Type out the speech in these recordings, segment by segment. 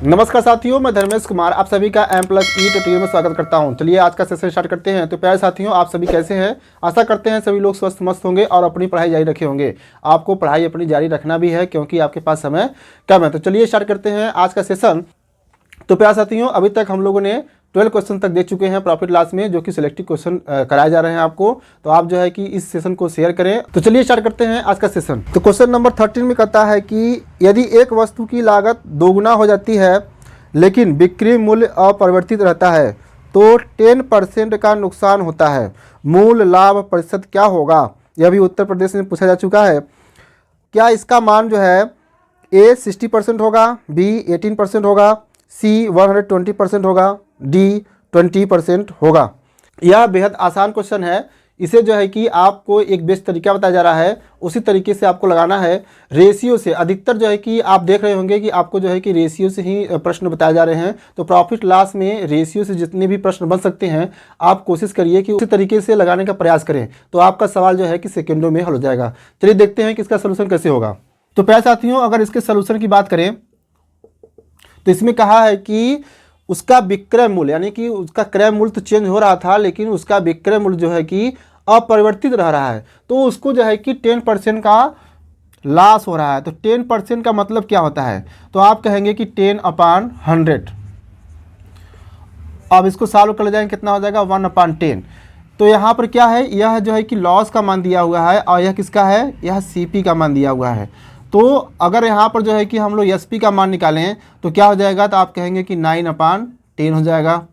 नमस्कार साथियों, मैं धर्मेश कुमार आप सभी का M+ E ट्यूटोरियल में स्वागत करता हूं। चलिए आज का सेशन स्टार्ट करते हैं। तो प्यारे साथियों, आप सभी कैसे हैं? आशा करते हैं सभी लोग स्वस्थ मस्त होंगे और अपनी पढ़ाई जारी रखे होंगे। आपको पढ़ाई अपनी जारी रखना भी है क्योंकि आपके पास समय कम है। तो चलिए स्टार्ट करते हैं आज का सेशन। तो प्यारे साथियों, अभी तक हम लोगों ने 12 क्वेश्चन तक देख चुके हैं प्रॉफिट लॉस में, जो कि सिलेक्टिव क्वेश्चन कराए जा रहे हैं आपको। तो आप जो है कि इस सेशन को शेयर करें। तो चलिए स्टार्ट करते हैं आज का सेशन। तो क्वेश्चन नंबर 13 में कहता है कि यदि एक वस्तु की लागत दोगुना हो जाती है लेकिन बिक्री मूल्य अपरिवर्तित रहता है तो 10% का नुकसान होता है, मूल लाभ प्रतिशत क्या होगा? यह भी उत्तर प्रदेश में पूछा जा चुका है। क्या इसका मान जो है A 60% होगा, B 18% होगा, C 120% होगा, D 20% होगा? यह बेहद आसान क्वेश्चन है। इसे जो है कि आपको एक बेस्ट तरीका बताया जा रहा है, उसी तरीके से आपको लगाना है। रेशियो से अधिकतर जो है कि आप देख रहे होंगे कि आपको जो है कि रेशियो से ही प्रश्न बताए जा रहे हैं। तो प्रॉफिट लॉस में रेशियो से जितने भी प्रश्न बन सकते हैं आप कोशिश करिए कि उसी तरीके से लगाने का प्रयास करें, तो आपका सवाल जो है कि सेकेंडों में हल हो जाएगा। चलिए देखते हैं कि इसका सोल्यूशन कैसे होगा। तो प्यारे साथियों, अगर इसके सोल्यूशन की बात करें तो इसमें कहा है कि उसका विक्रय मूल्य, यानी कि उसका क्रय मूल्य तो चेंज हो रहा था लेकिन उसका विक्रय मूल्य जो है कि अपरिवर्तित रह रहा है, तो उसको जो है कि 10% का लॉस हो रहा है। तो 10% का मतलब क्या होता है? तो आप कहेंगे कि 10/100। अब इसको सॉल्व कर ले जाएंगे, कितना हो जाएगा? 1/10। तो यहाँ पर क्या है, यह जो है कि लॉस का मान दिया हुआ है और यह किसका है? यह CP का मान दिया हुआ है। तो अगर यहाँ पर जो है कि हम लोग SP का मान निकालें तो क्या हो जाएगा? तो आप कहेंगे कि 9/10 हो जाएगा।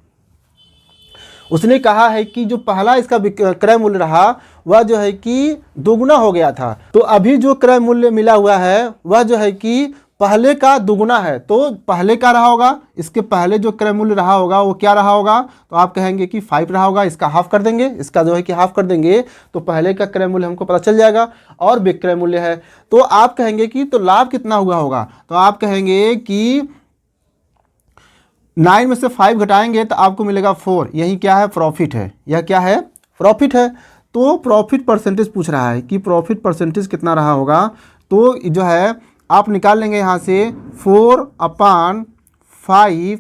उसने कहा है कि जो पहला इसका क्रय मूल्य रहा वह जो है कि दोगुना हो गया था, तो अभी जो क्रय मूल्य मिला हुआ है वह जो है कि पहले का दोगुना है। तो पहले का रहा होगा, इसके पहले जो क्रय मूल्य रहा होगा वो क्या रहा होगा? तो आप कहेंगे कि 5 रहा होगा। इसका हाफ कर देंगे, इसका जो है कि हाफ कर देंगे तो पहले का क्रय मूल्य हमको पता चल जाएगा और विक्रय मूल्य है। तो आप कहेंगे कि तो लाभ कितना हुआ होगा? तो आप कहेंगे कि 9 में से 5 घटाएंगे तो आपको मिलेगा 4। यही क्या है? प्रॉफिट है। यह क्या है? प्रॉफिट है। तो प्रॉफिट परसेंटेज पूछ रहा है कि प्रॉफिट परसेंटेज कितना रहा होगा। तो जो है आप निकाल लेंगे यहाँ से 4/5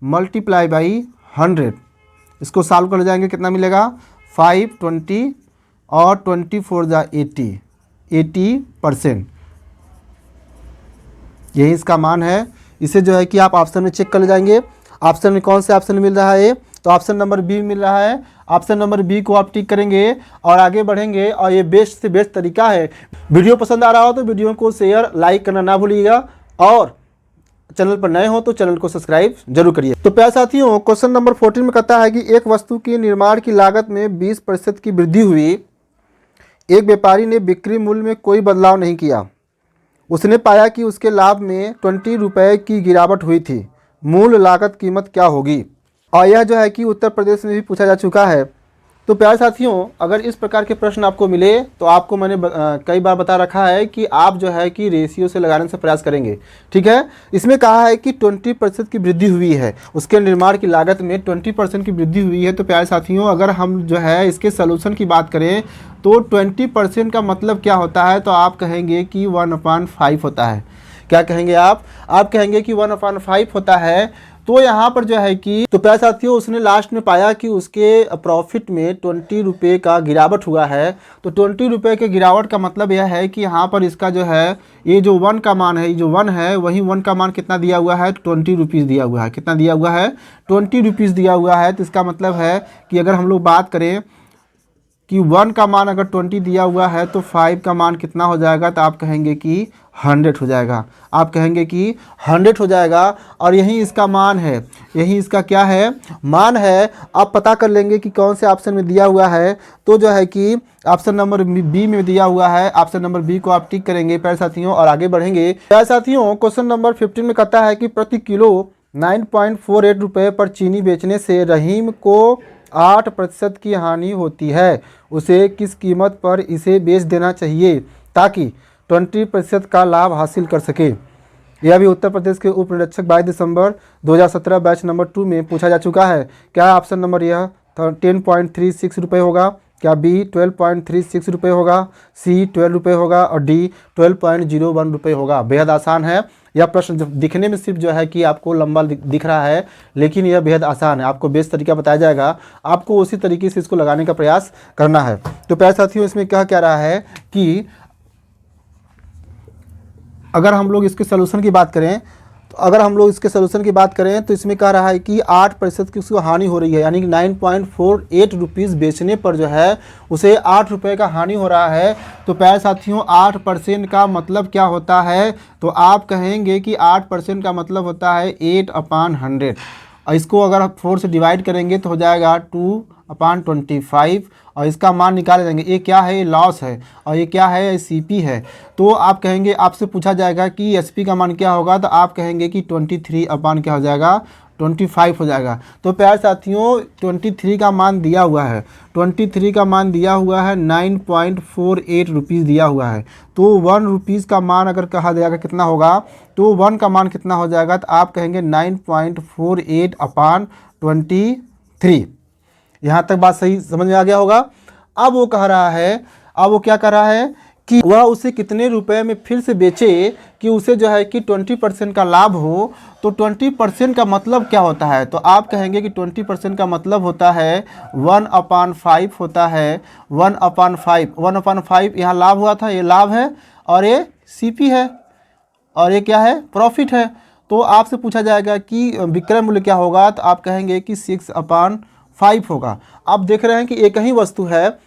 मल्टीप्लाई बाई 100। इसको सॉल्व कर जाएंगे, कितना मिलेगा? 5 20 और 24 जा 80%। यही इसका मान है। इसे जो है कि आप ऑप्शन में चेक कर ले जाएंगे। ऑप्शन में कौन से ऑप्शन मिल रहा है? तो ऑप्शन नंबर बी मिल रहा है। ऑप्शन नंबर बी को आप टिक करेंगे और आगे बढ़ेंगे, और ये बेस्ट से बेस्ट तरीका है। वीडियो पसंद आ रहा हो तो वीडियो को शेयर लाइक करना ना भूलिएगा, और चैनल पर नए हो तो चैनल को सब्सक्राइब जरूर करिए। तो प्यारे साथियों, क्वेश्चन नंबर 14 में कहता है कि एक वस्तु की निर्माण की लागत में 20% की वृद्धि हुई। एक व्यापारी ने बिक्री मूल्य में कोई बदलाव नहीं किया। उसने पाया कि उसके लाभ में 20 रुपये की गिरावट हुई थी। मूल लागत कीमत क्या होगी? और यह जो है कि उत्तर प्रदेश में भी पूछा जा चुका है। तो प्यारे साथियों, अगर इस प्रकार के प्रश्न आपको मिले तो आपको मैंने कई बार बता रखा है कि आप जो है कि रेशियो से लगाने से प्रयास करेंगे। ठीक है, इसमें कहा है कि 20% की वृद्धि हुई है, उसके निर्माण की लागत में 20% की वृद्धि हुई है। तो प्यारे साथियों, अगर हम जो है इसके सलूशन की बात करें तो 20% का मतलब क्या होता है? तो आप कहेंगे कि 1/5 होता है। क्या कहेंगे आप कहेंगे कि 1/5 होता है। तो यहाँ पर जो है कि तो प्यारे साथियों, उसने लास्ट में पाया कि उसके प्रॉफिट में 20 रुपये का गिरावट हुआ है। तो 20 रुपये के गिरावट का मतलब यह है कि यहाँ पर इसका जो है ये जो 1 का मान है, ये जो 1 है वही 1 का मान कितना दिया हुआ है? 20 रुपीज़ दिया हुआ है। कितना दिया हुआ है? 20 रुपीज़ दिया हुआ है। तो इसका मतलब है कि अगर हम लोग बात करें कि 1 का मान अगर 20 दिया हुआ है तो 5 का मान कितना हो जाएगा? तो आप कहेंगे कि 100 हो जाएगा। आप कहेंगे कि 100 हो जाएगा, और यही इसका मान है, यही इसका क्या है? मान है। आप पता कर लेंगे कि कौन से ऑप्शन में दिया हुआ है। तो जो है कि ऑप्शन नंबर बी में दिया हुआ है। ऑप्शन नंबर बी को आप टिक करेंगे प्यारे साथियों और आगे बढ़ेंगे। प्यारे साथियों, क्वेश्चन नंबर 15 में कहता है कि प्रति किलो 9.48 रुपये पर चीनी बेचने से रहीम को 8% की हानि होती है। उसे किस कीमत पर इसे बेच देना चाहिए ताकि 20% का लाभ हासिल कर सके? यह भी उत्तर प्रदेश के उप निरीक्षक 22 दिसंबर 2017 बैच नंबर 2 में पूछा जा चुका है। क्या ऑप्शन नंबर यह 10.36 रुपये होगा? क्या B 12.36 रुपये होगा? C 12 रुपये होगा? और D 12.01 रुपये होगा? बेहद आसान है। यह प्रश्न दिखने में सिर्फ जो है कि आपको लंबा दिख रहा है, लेकिन यह बेहद आसान है। आपको बेस्ट तरीका बताया जाएगा, आपको उसी तरीके से इसको लगाने का प्रयास करना है। तो प्यारे साथियों, इसमें क्या रहा है कि अगर हम लोग इसके सोल्यूशन की बात करें तो इसमें कह रहा है कि 8% की उसको हानि हो रही है, यानी कि 9.48 रुपीज़ बेचने पर जो है उसे 8 रुपये का हानि हो रहा है। तो प्यारे साथियों, 8% का मतलब क्या होता है? तो आप कहेंगे कि 8% का मतलब होता है 8/100। और इसको अगर आप 4 से डिवाइड करेंगे तो हो जाएगा 2/25, और इसका मान निकाले जाएंगे। ये क्या है? ये लॉस है, और ये क्या है? ये सीपी है। तो आप कहेंगे, आपसे पूछा जाएगा कि एसपी का मान क्या होगा, तो आप कहेंगे कि 23 क्या हो जाएगा? 25 हो जाएगा। तो प्यारे साथियों, 23 का मान दिया हुआ है, 23 का मान दिया हुआ है, 9.48 रुपीज़ दिया हुआ है। तो 1 रुपीज़ का मान अगर कहा जाएगा कितना होगा, तो 1 का मान कितना हो जाएगा? तो आप कहेंगे 9.48/23। यहाँ तक बात सही समझ में आ गया होगा। अब वो क्या कह रहा है कि वह उसे कितने रुपए में फिर से बेचे कि उसे जो है कि 20% का लाभ हो। तो 20% का मतलब क्या होता है? तो आप कहेंगे कि 20% का मतलब होता है 1/5 होता है। 1/5 यहाँ लाभ हुआ था, ये लाभ है, और ये सीपी है, और ये क्या है? प्रॉफिट है। तो आपसे पूछा जाएगा कि विक्रय मूल्य क्या होगा, तो आप कहेंगे कि 6/5 होगा। आप देख रहे हैं कि एक ही वस्तु है,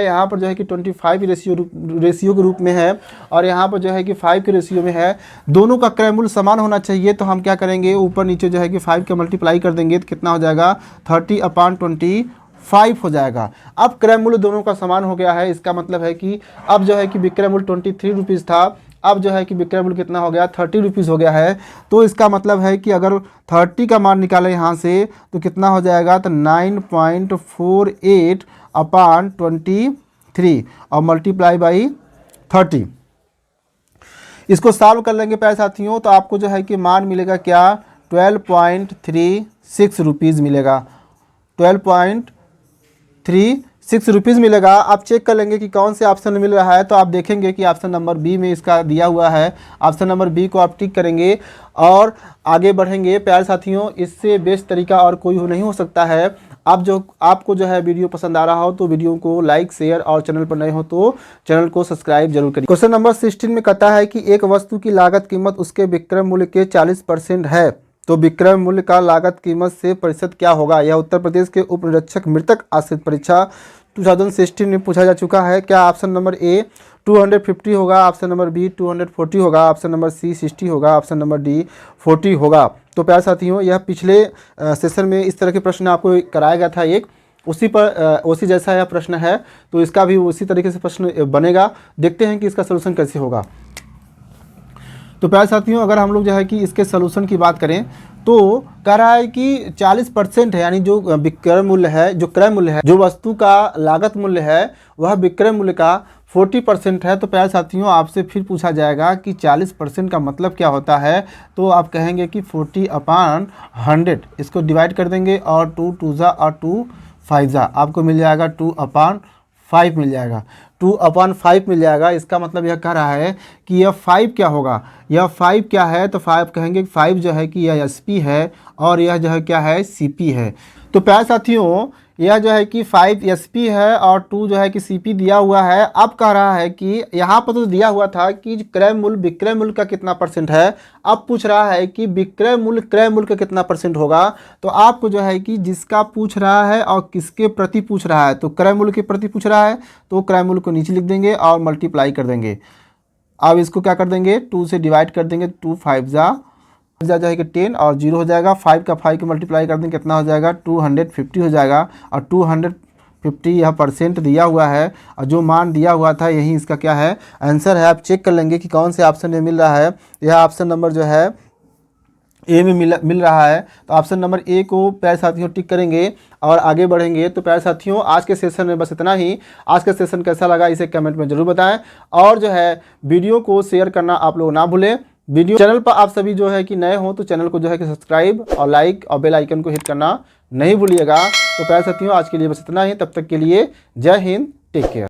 यहाँ पर जो है कि 25 रेशियो के रूप में है, और यहाँ पर जो है कि 5 के रेशियो में है। दोनों का क्रय मूल्य समान होना चाहिए। तो हम क्या करेंगे, ऊपर नीचे जो है कि 5 का मल्टीप्लाई कर देंगे तो कितना हो जाएगा? 30/25 हो जाएगा। अब क्रय मूल्य दोनों का समान हो गया है, इसका मतलब है कि अब जो है कि विक्रय मूल्य 23 रुपीज़ था, अब जो है कि विक्रय मूल्य कितना हो गया? 30 रुपीज़ हो गया है। तो इसका मतलब है कि अगर 30 का मान निकालें यहाँ से तो कितना हो जाएगा? तो 9.48/23 और मल्टीप्लाई बाई 30। इसको सॉल्व कर लेंगे प्यारे साथियों, तो आपको जो है कि मान मिलेगा क्या? 12.36 रुपीज़ मिलेगा। 12.36 रुपीज़ मिलेगा। आप चेक कर लेंगे कि कौन से ऑप्शन में मिल रहा है। तो आप देखेंगे कि ऑप्शन नंबर बी में इसका दिया हुआ है। ऑप्शन नंबर बी को आप टिक करेंगे और आगे बढ़ेंगे। प्यारे साथियों, इससे बेस्ट तरीका और कोई नहीं हो सकता है। आपको जो है वीडियो पसंद आ रहा हो तो वीडियो को लाइक, शेयर, और चैनल पर नए हो तो चैनल को सब्सक्राइब जरूर करिए। क्वेश्चन नंबर 16 में कहता है कि एक वस्तु की लागत कीमत उसके विक्रय मूल्य के 40% है, तो विक्रय मूल्य का लागत कीमत से प्रतिशत क्या होगा? यह उत्तर प्रदेश के उप निरीक्षक मृतक आश्रित परीक्षा 2016 में पूछा जा चुका है। क्या ऑप्शन नंबर ए 250 होगा, ऑप्शन नंबर बी 240 होगा, ऑप्शन नंबर सी 60 होगा, ऑप्शन नंबर डी 40 होगा। तो प्यारे साथियों, यह पिछले सेशन में इस तरह के प्रश्न आपको कराया गया था एक, उसी जैसा यह प्रश्न है, तो इसका भी उसी तरीके से प्रश्न बनेगा। देखते हैं कि इसका सलूशन कैसे होगा। तो प्यारे साथियों, अगर हम लोग जो है कि इसके सलूशन की बात करें तो कह रहा है कि 40% है, यानी जो विक्रय मूल्य है, जो क्रय मूल्य है, जो वस्तु का लागत मूल्य है, वह विक्रय मूल्य का 40% है। तो प्यारे साथियों, आपसे फिर पूछा जाएगा कि 40% का मतलब क्या होता है। तो आप कहेंगे कि 40/100, इसको डिवाइड कर देंगे और 2 2 और 2 5 आपको मिल जाएगा 2/5 मिल जाएगा, 2/5 मिल जाएगा। इसका मतलब यह कह रहा है कि यह 5 क्या होगा, यह 5 क्या है? तो 5 कहेंगे 5 जो है कि यह एसपी है, और यह जो है क्या है? सीपी है। तो प्यारे साथियों, यह जो है कि 5 एसपी है और 2 जो है कि सीपी दिया हुआ है। अब कह रहा है कि यहाँ पर तो दिया हुआ था कि क्रय मूल्य विक्रय मूल्य का कितना % है। अब पूछ रहा है कि विक्रय मूल्य क्रय मूल्य का कितना % होगा। तो आपको जो है कि जिसका पूछ रहा है और किसके प्रति पूछ रहा है, तो क्रय मूल्य के प्रति पूछ रहा है, तो क्रय मूल्य को नीचे लिख देंगे और मल्टीप्लाई कर देंगे। अब इसको क्या कर देंगे? 2 से डिवाइड कर देंगे, 2 5 जाएगा 10 और 0 हो जाएगा। 5 का 5 को मल्टीप्लाई कर देंगे, कितना हो जाएगा? 250 हो जाएगा। और 250 यह % दिया हुआ है, और जो मान दिया हुआ था यही इसका क्या है? आंसर है। आप चेक कर लेंगे कि कौन से ऑप्शन में मिल रहा है। यह ऑप्शन नंबर जो है ए में मिल रहा है। तो ऑप्शन नंबर ए को प्यारे साथियों टिक करेंगे और आगे बढ़ेंगे। तो प्यारे साथियों, आज के सेशन में बस इतना ही। आज का सेशन कैसा लगा इसे कमेंट में ज़रूर बताएं, और जो है वीडियो को शेयर करना आप लोग ना भूलें। चैनल पर आप सभी जो है कि नए हो तो चैनल को जो है कि सब्सक्राइब और लाइक और बेल आइकन को हिट करना नहीं भूलिएगा। तो प्यारे साथियों, आज के लिए बस इतना ही। तब तक के लिए जय हिंद, टेक केयर।